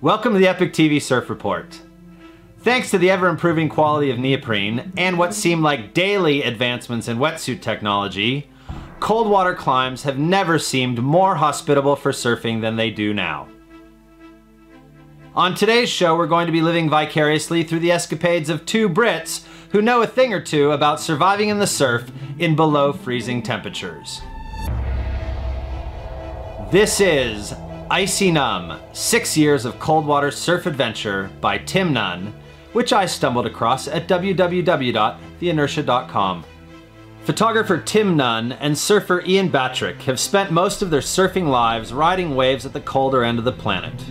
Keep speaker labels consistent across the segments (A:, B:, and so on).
A: Welcome to the EpicTV Surf Report. Thanks to the ever-improving quality of neoprene and what seem like daily advancements in wetsuit technology, cold water climbs have never seemed more hospitable for surfing than they do now. On today's show, we're going to be living vicariously through the escapades of two Brits who know a thing or two about surviving in the surf in below freezing temperatures. This is ICY NUMB, 6 Years of Cold Water Surf Adventure by Tim Nunn, which I stumbled across at www.theinertia.com. Photographer Tim Nunn and surfer Ian Batrick have spent most of their surfing lives riding waves at the colder end of the planet.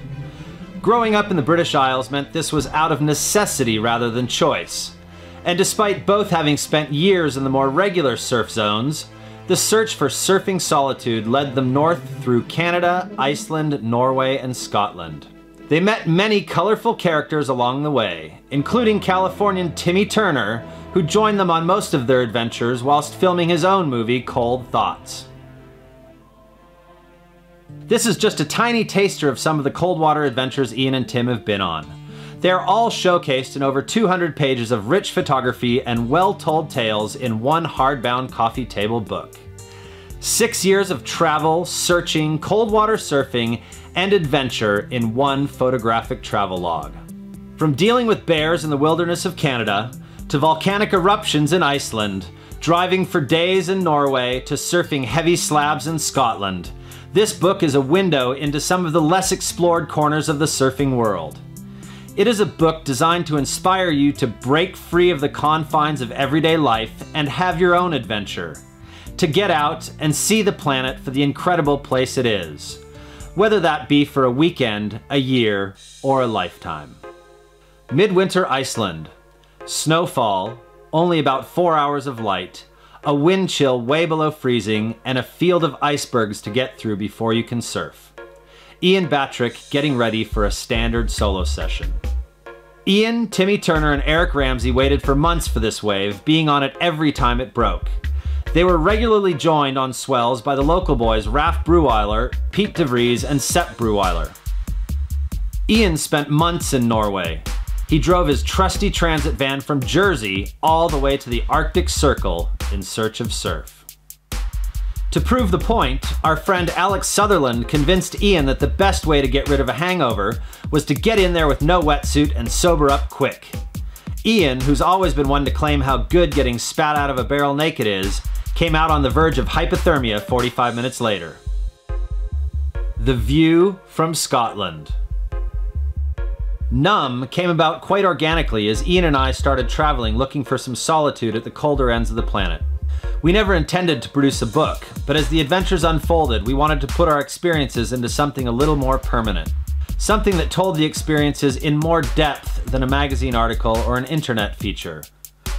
A: Growing up in the British Isles meant this was out of necessity rather than choice. And despite both having spent years in the more regular surf zones, the search for surfing solitude led them north through Canada, Iceland, Norway, and Scotland. They met many colorful characters along the way, including Californian Timmy Turner, who joined them on most of their adventures whilst filming his own movie, Cold Thoughts. This is just a tiny taster of some of the cold water adventures Ian and Tim have been on. They are all showcased in over 200 pages of rich photography and well-told tales in one hardbound coffee table book. 6 years of travel, searching, cold water surfing, and adventure in one photographic travelogue. From dealing with bears in the wilderness of Canada, to volcanic eruptions in Iceland, driving for days in Norway, to surfing heavy slabs in Scotland, this book is a window into some of the less explored corners of the surfing world. It is a book designed to inspire you to break free of the confines of everyday life and have your own adventure. To get out and see the planet for the incredible place it is. Whether that be for a weekend, a year, or a lifetime. Mid-Winter Iceland. Snowfall, only about 4 hours of light, a wind chill way below freezing, and a field of icebergs to get through before you can surf. Ian Batrick getting ready for a standard solo session. Ian, Timmy Turner, and Eric Ramsey waited for months for this wave, being on it every time it broke. They were regularly joined on swells by the local boys Raf Bruweiler, Pete DeVries, and Sepp Bruweiler. Ian spent months in Norway. He drove his trusty transit van from Jersey all the way to the Arctic Circle in search of surf. To prove the point, our friend Alex Sutherland convinced Ian that the best way to get rid of a hangover was to get in there with no wetsuit and sober up quick. Ian, who's always been one to claim how good getting spat out of a barrel naked is, came out on the verge of hypothermia 45 minutes later. The view from Scotland. NUMB came about quite organically as Ian and I started traveling looking for some solitude at the colder ends of the planet. We never intended to produce a book, but as the adventures unfolded, we wanted to put our experiences into something a little more permanent. Something that told the experiences in more depth than a magazine article or an internet feature.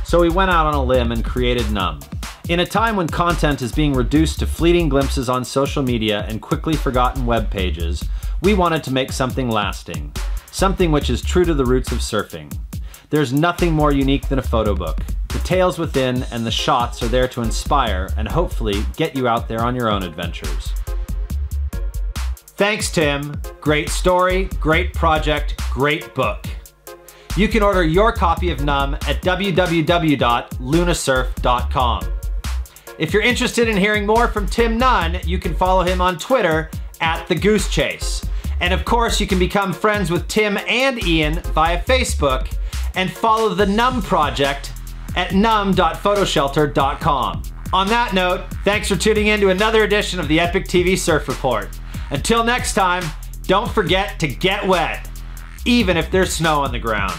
A: So we went out on a limb and created NUMB. In a time when content is being reduced to fleeting glimpses on social media and quickly forgotten web pages, we wanted to make something lasting. Something which is true to the roots of surfing. There's nothing more unique than a photo book. The tales within and the shots are there to inspire and hopefully get you out there on your own adventures. Thanks, Tim. Great story, great project, great book. You can order your copy of NUMB at www.lunasurf.com. If you're interested in hearing more from Tim Nunn, you can follow him on Twitter @TheGooseChase. And of course, you can become friends with Tim and Ian via Facebook and follow the NUMB project at numb.photoshelter.com. On that note, thanks for tuning in to another edition of the EpicTV Surf Report. Until next time, don't forget to get wet, even if there's snow on the ground.